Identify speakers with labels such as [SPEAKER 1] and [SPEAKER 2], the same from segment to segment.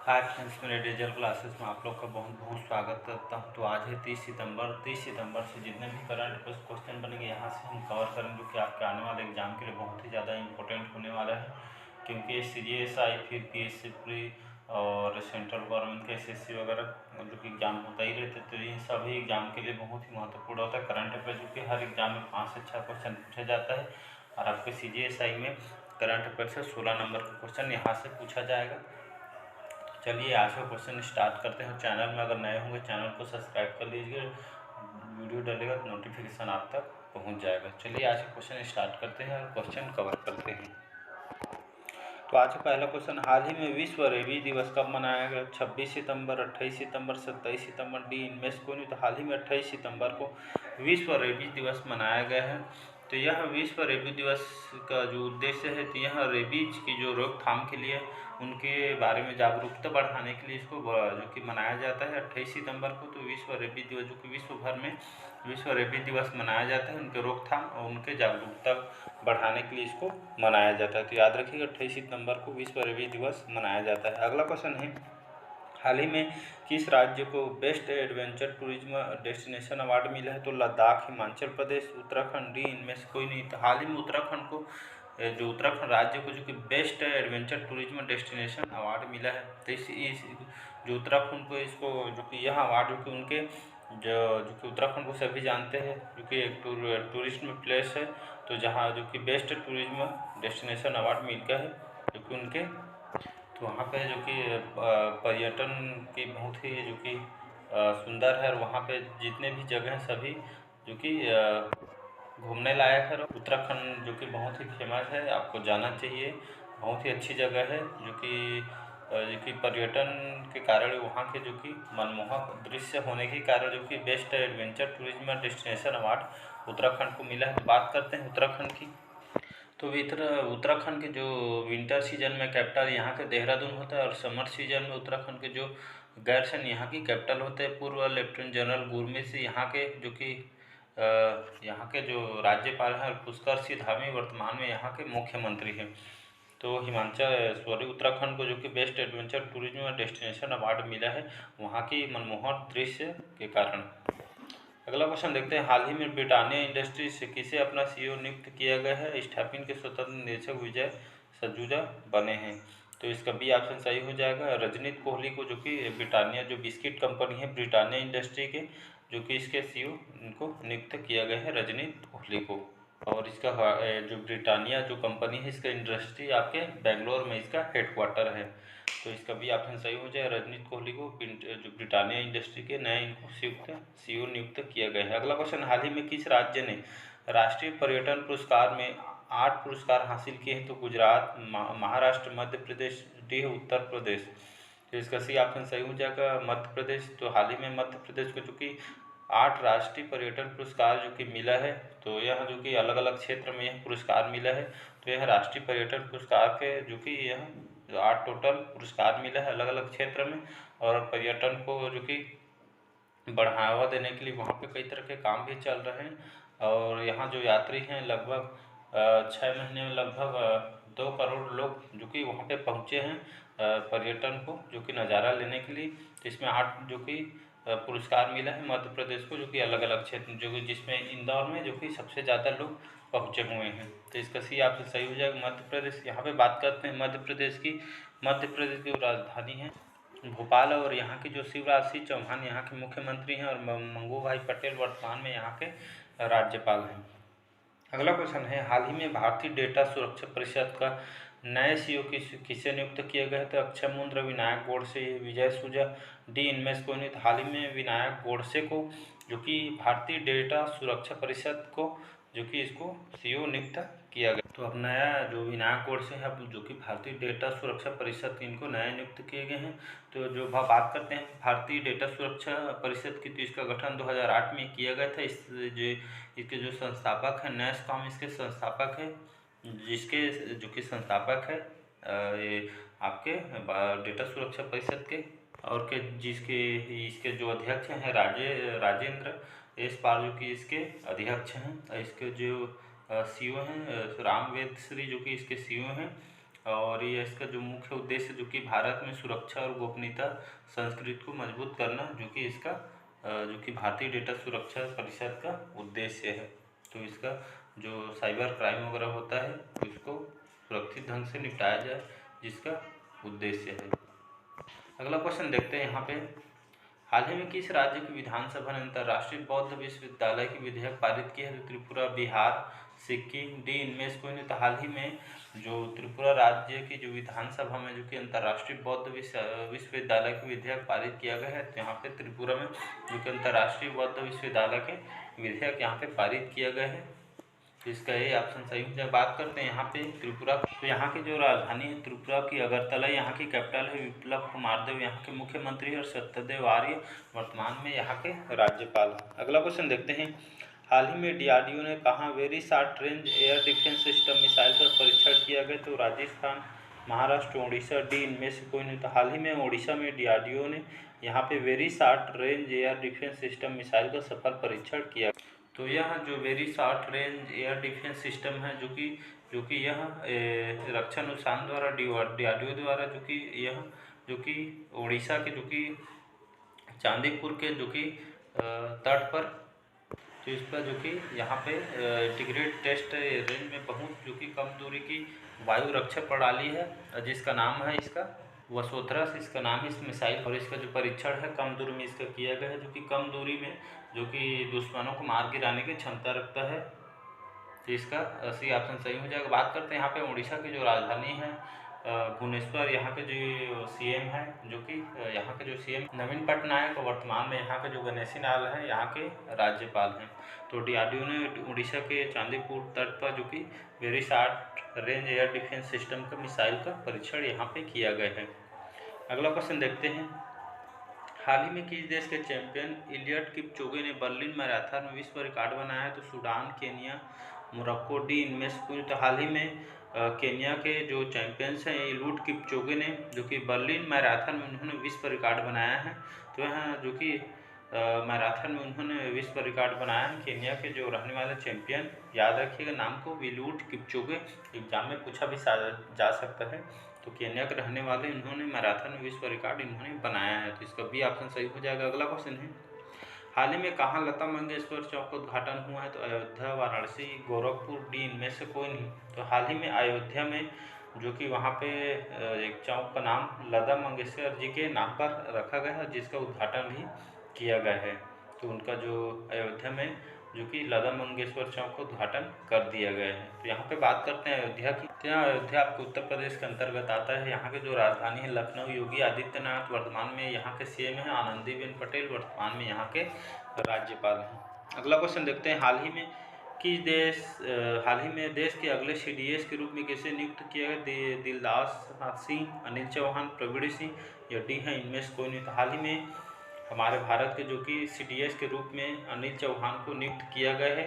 [SPEAKER 1] Hi friends, मेरे digital classes में आप लोग का बहुत बहुत स्वागत करता हूं। तो आज है 30 सितंबर से जितने भी करंट क्वेश्चन बनेंगे यहाँ से हम कवर करेंगे, जो कि आपके आने वाले एग्जाम के लिए बहुत ही ज़्यादा इंपॉर्टेंट होने वाला है। क्योंकि ये CGSI फिर PSC प्री और सेंट्रल गवर्नमेंट के SSC वगैरह जो कि एग्जाम होता ही रहते, तो इन सभी एग्जाम के लिए बहुत ही महत्वपूर्ण होता है करंट अफेयर, जो कि हर एग्जाम में 5 से 6 क्वेश्चन पूछा जाता है। और आपके CGSI में करंट अफेयर से 16 नंबर का क्वेश्चन यहाँ से पूछा जाएगा। चलिए आज का क्वेश्चन स्टार्ट करते हैं। चैनल में अगर नए होंगे चैनल को सब्सक्राइब कर लीजिए, वीडियो डलेगा तो नोटिफिकेशन आप तक पहुंच जाएगा। चलिए आज का क्वेश्चन स्टार्ट करते हैं और क्वेश्चन कवर करते हैं। तो आज का पहला क्वेश्चन, हाल ही में विश्व रेबीज दिवस कब मनाया गया? 26 सितंबर, 28 सितंबर, 27 सितंबर, डी इनमें से कोई नहीं। तो हाल ही में 28 सितंबर को विश्व रेबीज दिवस मनाया गया है। तो यह विश्व रेबीज दिवस का जो उद्देश्य है, तो यह रेबीज की जो रोकथाम के लिए उनके बारे में जागरूकता बढ़ाने के लिए इसको जो कि मनाया जाता है 28 सितंबर को। तो विश्व रेबीज दिवस जो कि विश्व भर में विश्व रेबीज दिवस मनाया जाता है, उनके रोकथाम और उनके जागरूकता बढ़ाने के लिए इसको मनाया जाता है। तो याद रखिएगा 28 सितंबर को विश्व रेबीज दिवस मनाया जाता है। अगला क्वेश्चन है, हाल ही में किस राज्य को best adventure tourism destination award मिला है? तो लद्दाख, हिमाचल प्रदेश, उत्तराखंड, डी इनमें से कोई नहीं। तो हाल ही में उत्तराखंड को जो उत्तराखंड राज्य को जो कि best adventure tourism destination award मिला है। तो इस जो उत्तराखंड को इसको जो कि यह अवार्ड जो कि उनके जो कि उत्तराखंड को सभी जानते हैं, जो कि एक टूरिस्ट प्लेस है, तो जहाँ जो कि बेस्ट टूरिज्म डेस्टिनेशन अवार्ड मिल गया है जो कि उनके। तो वहाँ पे जो कि पर्यटन की बहुत ही जो कि सुंदर है, और वहाँ पे जितने भी जगह हैं सभी जो कि घूमने लायक है। उत्तराखंड जो कि बहुत ही फेमस है, आपको जाना चाहिए, बहुत ही अच्छी जगह है जो कि पर्यटन के कारण वहाँ के जो कि मनमोहक दृश्य होने के कारण जो कि best adventure tourism destination award Uttarakhand को मिला है। तो बात करते हैं उत्तराखंड की। तो उत्तराखंड के जो विंटर सीजन में कैपिटल यहाँ के देहरादून होता है, और समर सीजन में उत्तराखंड के जो गैरसैंण यहाँ की कैपिटल होते हैं। पूर्व लेफ्टिनेंट जनरल गुरमीत सिंह यहाँ के जो कि यहाँ के जो राज्यपाल हैं, और पुष्कर सिंह धामी वर्तमान में यहाँ के मुख्यमंत्री हैं। तो उत्तराखंड को जो कि best adventure tourism destination award मिला है वहाँ की मनमोहक दृश्य के कारण। अगला क्वेश्चन देखते हैं, हाल ही में ब्रिटानिया इंडस्ट्रीज से किसे अपना CEO नियुक्त किया गया है? स्टैफिन के स्वतंत्र निदेशक विजय सजूजा बने हैं। तो इसका बी ऑप्शन सही हो जाएगा। रजनीत कोहली को जो कि ब्रिटानिया जो बिस्किट कंपनी है ब्रिटानिया इंडस्ट्री के जो कि इसके CEO इनको नियुक्त किया गया है, रजनीत कोहली को। और इसका जो ब्रिटानिया जो कंपनी है इसका इंडस्ट्री आपके बेंगलोर में इसका हेडक्वार्टर है। तो इसका भी ऑप्शन सही हो जाए। रजनीत कोहली को जो ब्रिटानिया इंडस्ट्री के नए इनको CEO नियुक्त किया गया है। अगला क्वेश्चन, हाल ही में किस राज्य ने राष्ट्रीय पर्यटन पुरस्कार में 8 पुरस्कार हासिल किए हैं? तो गुजरात, महाराष्ट्र, मध्य प्रदेश, डी उत्तर प्रदेश। तो इसका सी ऑप्शन सही हो जाएगा मध्य प्रदेश। तो हाल ही में मध्य प्रदेश को जो कि 8 राष्ट्रीय पर्यटन पुरस्कार जो कि मिला है, तो यह जो कि अलग अलग क्षेत्र में यह पुरस्कार मिला है। तो यह राष्ट्रीय पर्यटन पुरस्कार के जो कि यह 8 टोटल पुरस्कार मिला है अलग अलग क्षेत्र में। और पर्यटन को जो कि बढ़ावा देने के लिए वहाँ पे कई तरह के काम भी चल रहे हैं। और यहाँ जो यात्री हैं लगभग 6 महीने में लगभग 2 करोड़ लोग जो कि वहाँ पे पहुँचे हैं पर्यटन को जो कि नज़ारा लेने के लिए। तो इसमें 8 जो कि पुरस्कार मिला है मध्य प्रदेश को, जो कि अलग अलग क्षेत्र जो कि जिसमें इंदौर में जो कि सबसे ज़्यादा लोग पहुँचे हुए हैं। तो इसका सी आपसे सही हो जाएगा मध्य प्रदेश। यहाँ पे बात करते हैं मध्य प्रदेश की। मध्य प्रदेश की राजधानी है भोपाल, और यहाँ के जो शिवराज सिंह चौहान यहाँ के मुख्यमंत्री हैं, और मंगू भाई पटेल वर्तमान में यहाँ के राज्यपाल हैं। अगला क्वेश्चन है, हाल ही में भारतीय डेटा सुरक्षा परिषद का नए CEO किसे नियुक्त किया गया? तो अक्षय मुंद्रा, विनायक गोडसे, विजय सुजा, डी इनमें से कोई नहीं। हाल ही में विनायक गोडसे को जो कि भारतीय डेटा सुरक्षा परिषद को जो कि इसको CEO नियुक्त किया गया। तो अब नया जो विनायक गोडसे है अब जो कि भारतीय डेटा सुरक्षा परिषद इनको नए नियुक्त किए गए हैं। तो जो बात करते हैं भारतीय डेटा सुरक्षा परिषद की, तो इसका गठन 2008 में किया गया था। इसके जो संस्थापक हैं NASSCOM इसके संस्थापक है, जिसके जो कि संस्थापक है ये आपके डेटा सुरक्षा परिषद के, और के जिसके इसके जो अध्यक्ष हैं राजेंद्र एस पाल जो कि इसके अध्यक्ष हैं। इसके जो CEO हैं राम वेद श्री जो कि इसके CEO हैं। और ये इसका जो मुख्य उद्देश्य जो कि भारत में सुरक्षा और गोपनीयता संस्कृति को मजबूत करना, जो कि इसका जो कि भारतीय डेटा सुरक्षा परिषद का उद्देश्य है। तो इसका जो साइबर क्राइम वगैरह होता है उसको सुरक्षित ढंग से निपटाया जाए, जिसका उद्देश्य है। अगला क्वेश्चन देखते हैं यहाँ पे, हाल ही में किस राज्य की विधानसभा ने अंतर्राष्ट्रीय बौद्ध विश्वविद्यालय की विधेयक पारित की है? तो त्रिपुरा, बिहार, सिक्किम, डी इनमें से कोई नहीं। तो हाल ही में जो त्रिपुरा राज्य की जो विधानसभा में जो कि अंतर्राष्ट्रीय बौद्ध विश्वविद्यालय की विधेयक पारित किया गया है, तो यहाँ पे त्रिपुरा में जो कि अंतर्राष्ट्रीय बौद्ध विश्वविद्यालय के विधेयक यहाँ पे पारित किया गया है। तो इसका ये ऑप्शन सही हो जाए। बात करते हैं यहाँ पे त्रिपुरा, तो यहाँ की जो राजधानी है त्रिपुरा की अगरतला, यहाँ की कैपिटल है। विप्लव कुमार देव यहाँ के मुख्यमंत्री और सत्यदेव आर्य वर्तमान में यहाँ के राज्यपाल हैं। अगला क्वेश्चन देखते हैं, हाल ही में DRDO ने कहाँ very short range air defence system missile का परीक्षण किया गया? तो राजस्थान, महाराष्ट्र, उड़ीसा, डी इनमें से कोई नहीं। तो हाल ही में उड़ीसा में DRDO ने यहाँ पे very short range air defence system missile का सफल परीक्षण किया। तो यह जो very short range air defence system है, जो कि यह रक्षा अनुसंधान द्वारा DRDO द्वारा जो कि उड़ीसा के जो कि चांदीपुर के जो कि तट पर, तो इस पर जो कि यहाँ पे इंटीग्रेटेड टेस्ट रेंज में पहुँच जो कि कम दूरी की वायु रक्षा प्रणाली है, जिसका नाम है इसका वसुंधरा, इसका नाम है इस मिसाइल। और इसका जो परीक्षण है कम दूरी में इसका किया गया है, जो कि कम दूरी में जो कि दुश्मनों को मार गिराने की क्षमता रखता है। तो इसका सी ऑप्शन सही हो जाएगा। बात करते हैं यहाँ पे उड़ीसा की जो राजधानी है भुवनेश्वर, यहाँ के जो CM है, जो कि यहाँ के जो CM नवीन पटनायक वर्तमान में यहाँ के जो गणेशी लाल है यहाँ के राज्यपाल हैं। तो DRDO ने उड़ीसा के चांदीपुर तट पर जो कि very short range air defence system का मिसाइल का परीक्षण यहाँ पे किया गया है। अगला क्वेश्चन देखते हैं, हाल ही में किस देश के चैंपियन इलियट किपचोगे ने बर्लिन मैराथन में विश्व रिकॉर्ड बनाया है? तो सूडान, केनिया, मोरक्को, डी इनमें से कोई। तो हाल ही में केनिया के जो चैंपियंस हैं इलियट किपचोगे ने जो कि बर्लिन मैराथन में उन्होंने विश्व रिकॉर्ड बनाया है। तो यहाँ जो कि मैराथन में उन्होंने विश्व रिकॉर्ड बनाया है। केनिया के जो रहने वाले चैंपियन, याद रखिएगा नाम को, इलियट किपचोगे, एग्जाम में पूछा भी जा सकता है। तो केन्या के रहने वाले इन्होंने मैराथन में विश्व रिकॉर्ड इन्होंने बनाया है। तो इसका भी ऑप्शन सही हो जाएगा। अगला क्वेश्चन है, हाल ही में कहाँ लता मंगेशकर चौक का उद्घाटन हुआ है? तो अयोध्या, वाराणसी, गोरखपुर, डी इनमें से कोई नहीं। तो हाल ही में अयोध्या में जो कि वहाँ पे एक चौक का नाम लता मंगेशकर जी के नाम पर रखा गया है, जिसका उद्घाटन भी किया गया है। तो उनका जो अयोध्या में जो कि लता मंगेशकर चौक का उद्घाटन कर दिया गया है। तो यहाँ पे बात करते हैं अयोध्या की। तो यहाँ अयोध्या आपको उत्तर प्रदेश के अंतर्गत आता है। यहाँ के जो राजधानी है लखनऊ, योगी आदित्यनाथ वर्तमान में यहाँ के CM हैं, आनंदीबेन पटेल वर्तमान में यहाँ के राज्यपाल हैं। अगला क्वेश्चन देखते हैं, हाल ही में देश के अगले CDS के रूप में किसे नियुक्त किया गया? दिलदास सिंह, अनिल चौहान, प्रवीण सिंह या डी है इनमें से कोई नहीं। तो हाल ही में हमारे भारत के जो कि CDS के रूप में अनिल चौहान को नियुक्त किया गया है,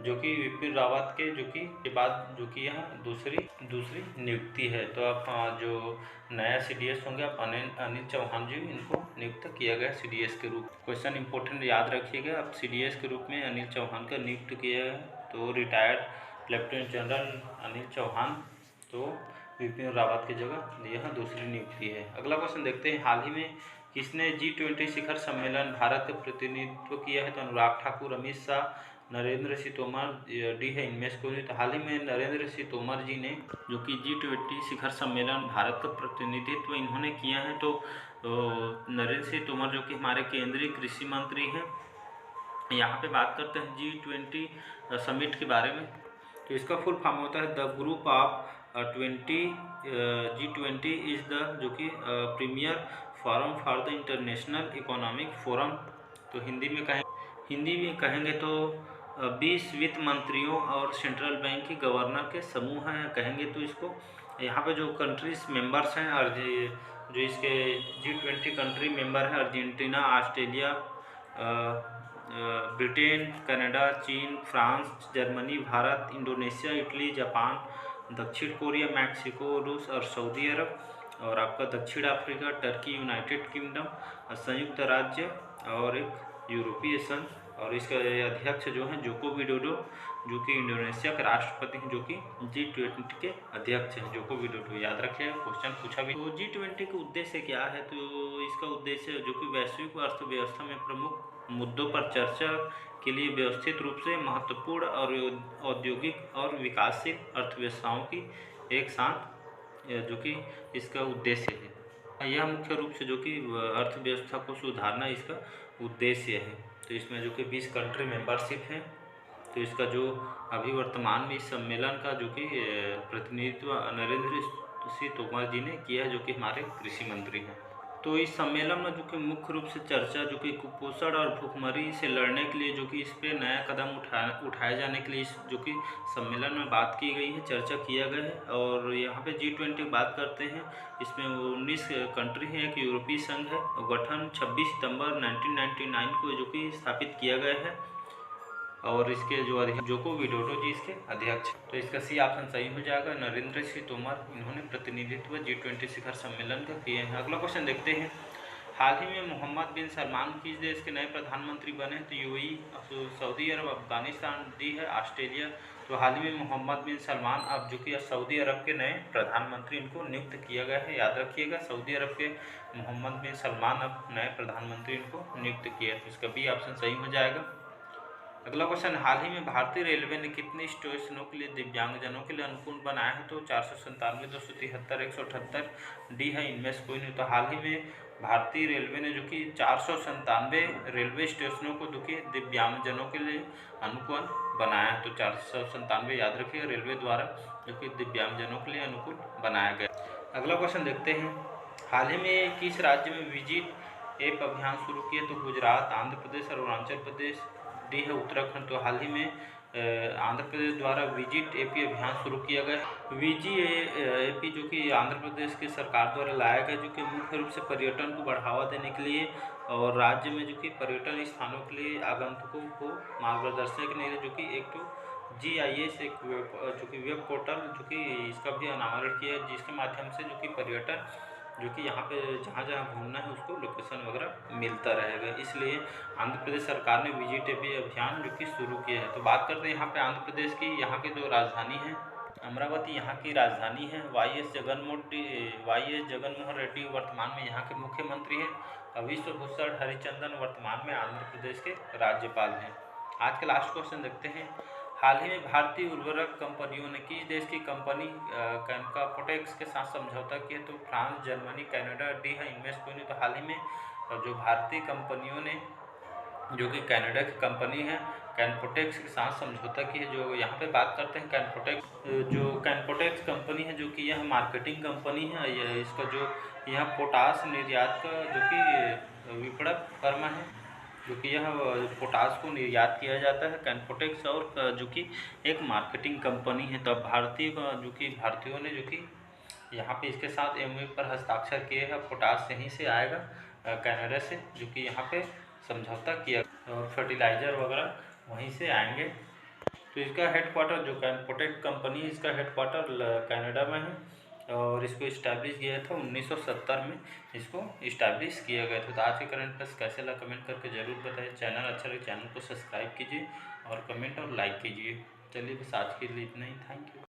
[SPEAKER 1] जो कि विपिन रावत के बाद जो कि यह दूसरी नियुक्ति है। तो अब जो नया CDS होंगे आप अनिल चौहान जी, इनको नियुक्त किया गया CDS के रूप। क्वेश्चन इंपॉर्टेंट याद रखिएगा, अब CDS के रूप में अनिल चौहान का नियुक्त किया है। तो retired lieutenant general Anil Chauhan, तो विपिन रावत की जगह यह दूसरी नियुक्ति है। अगला क्वेश्चन देखते हैं, हाल ही में किसने G20 शिखर सम्मेलन भारत का प्रतिनिधित्व किया है? तो अनुराग ठाकुर, अमित शाह, नरेंद्र सिंह तोमर, डी है इनमें से कोई। तो हाल ही में नरेंद्र सिंह तोमर जी ने जो कि G20 शिखर सम्मेलन भारत का प्रतिनिधित्व इन्होंने किया है। तो नरेंद्र सिंह तोमर जो कि हमारे केंद्रीय कृषि मंत्री हैं। यहाँ पे बात करते हैं G20 समिट के बारे में। तो इसका फुल फॉर्म होता है the group of G20 is the जो कि premier forum for the international economic forum. तो हिंदी में कहेंगे तो 20 वित्त मंत्रियों और सेंट्रल बैंक के गवर्नर के समूह हैं कहेंगे तो इसको। यहाँ पे जो कंट्रीज मेंबर्स हैं और जो इसके G20 कंट्री मेंबर हैं अर्जेंटीना, ऑस्ट्रेलिया, ब्रिटेन, कनाडा, चीन, France, Germany, Bharat, Indonesia, Italy, Japan, दक्षिण कोरिया, मैक्सिको, रूस और सऊदी अरब, और आपका दक्षिण अफ्रीका, टर्की, यूनाइटेड किंगडम, संयुक्त राज्य और एक यूरोपीय संघ और इसका अध्यक्ष जो हैं जोको विडोडो, जो कि इंडोनेशिया के राष्ट्रपति हैं, जो कि G20 के अध्यक्ष हैं, जोको विडोडो। याद रखिए, क्वेश्चन पूछा भी। तो G20 का उद्देश्य क्या है? तो इसका उद्देश्य जो कि वैश्विक अर्थव्यवस्था में प्रमुख मुद्दों पर चर्चा के लिए व्यवस्थित रूप से महत्वपूर्ण और औद्योगिक और विकासशील अर्थव्यवस्थाओं की एक साथ जो कि इसका उद्देश्य है। यह मुख्य रूप से जो कि अर्थव्यवस्था को सुधारना इसका उद्देश्य है। तो इसमें जो कि 20 कंट्री मेंबरशिप है। तो इसका जो अभी वर्तमान में इस सम्मेलन का जो कि प्रतिनिधित्व नरेंद्र सिंह तोमर जी ने किया है, जो कि हमारे कृषि मंत्री हैं। तो इस सम्मेलन में जो कि मुख्य रूप से चर्चा जो कि कुपोषण और भुखमरी से लड़ने के लिए जो कि इस पर नया कदम उठाए जाने के लिए इस जो कि सम्मेलन में बात की गई है, चर्चा किया गया है। और यहाँ पे G20 की बात करते हैं, इसमें 19 कंट्री हैं, एक यूरोपीय संघ है। गठन 26 सितंबर 1999 को जो कि स्थापित किया गया है और इसके जो अध्यक्ष जोको विडोडो जी इसके अध्यक्ष। तो इसका सी ऑप्शन सही हो जाएगा, नरेंद्र सिंह तोमर। इन्होंने प्रतिनिधित्व G20 शिखर सम्मेलन का किए हैं। अगला क्वेश्चन देखते हैं। हाल ही में मोहम्मद बिन सलमान किस देश के नए प्रधानमंत्री बने? तो UAE, सऊदी अरब, अफगानिस्तान, दी है ऑस्ट्रेलिया। तो हाल ही में मोहम्मद बिन सलमान अब जो कि सऊदी अरब के नए प्रधानमंत्री इनको नियुक्त किया गया है। याद रखिएगा, सऊदी अरब के मोहम्मद बिन सलमान अब नए प्रधानमंत्री इनको नियुक्त किया है। तो इसका बी ऑप्शन सही हो जाएगा। अगला क्वेश्चन, हाल ही में भारतीय रेलवे ने कितने स्टेशनों के लिए दिव्यांगजनों के लिए अनुकूल बनाया है? तो 497, 273, 178, डी है इनमें से कोई नहीं। तो हाल ही में भारतीय रेलवे ने जो कि 497 रेलवे स्टेशनों को जो कि दिव्यांगजनों के लिए अनुकूल बनाया है। तो 497 याद रखिए, रेलवे द्वारा जो कि दिव्यांगजनों के लिए अनुकूल बनाया गया। अगला क्वेश्चन देखते हैं। हाल ही में किस राज्य में विजिट ऐप अभियान शुरू किया? तो गुजरात, आंध्र प्रदेश और अरुणाचल प्रदेश, डी है उत्तराखंड। तो हाल ही में आंध्र प्रदेश द्वारा विजिट एपी अभियान शुरू किया गया। एपी जो कि आंध्र प्रदेश की सरकार द्वारा लाया गया, जो कि मुख्य रूप से पर्यटन को बढ़ावा देने के लिए और राज्य में जो कि पर्यटन स्थानों के लिए आगंतुकों को मार्गदर्शन के लिए जो कि एक तो GIS एक जो कि वेब पोर्टल जो कि इसका भी अनावरण किया है, जिसके माध्यम से जो कि पर्यटन जो कि यहाँ पे जहाँ जहाँ घूमना है उसको लोकेशन वगैरह मिलता रहेगा। इसलिए आंध्र प्रदेश सरकार ने विजिट एपी अभियान जो कि शुरू किया है। तो बात करते हैं यहाँ पे आंध्र प्रदेश की। यहाँ की जो राजधानी है अमरावती, यहाँ की राजधानी है। YS जगनमोहन रेड्डी वर्तमान में यहाँ के मुख्यमंत्री हैं। विश्व भूषण हरिचंदन वर्तमान में आंध्र प्रदेश के राज्यपाल हैं। आज के लास्ट क्वेश्चन देखते हैं। हाल ही में भारतीय उर्वरक कंपनियों ने किस देश की कंपनी कैनपोटेक्स के साथ समझौता किया? तो फ्रांस, जर्मनी, कनाडा, डी है इनमें से कोई नहीं। तो हाल ही में जो भारतीय कंपनियों ने जो कि कनाडा की कंपनी है कैनपोटेक्स के साथ समझौता की है। जो यहाँ पे बात करते हैं कैनपोटेक्स कंपनी है, जो कि यह मार्केटिंग कंपनी है। यह इसका जो यह पोटास निर्यात का जो कि विपणक फर्म है, जो कि यह पोटास को निर्यात किया जाता है कैनपोटेक्स, और जो कि एक मार्केटिंग कंपनी है। तब भारतीयों ने जो कि यहाँ पे इसके साथ MOU पर हस्ताक्षर किए हैं। पोटास यहीं से आएगा कनाडा से, जो कि यहाँ पे समझौता किया, और फर्टिलाइज़र वगैरह वहीं से आएंगे। तो इसका हेडक्वार्टर जो कैनपोटेक्स कंपनी है, इसका हेडक्वार्टर कनाडा में है और इसको इस्टेब्लिश किया था 1970 में इसको इस्टेब्लिश किया गया था। तो आज के करंट अफेयर्स कैसे लगा कमेंट करके ज़रूर बताइए। चैनल अच्छा लगे चैनल को सब्सक्राइब कीजिए और कमेंट और लाइक कीजिए। चलिए बस आज के लिए इतना ही। Thank you.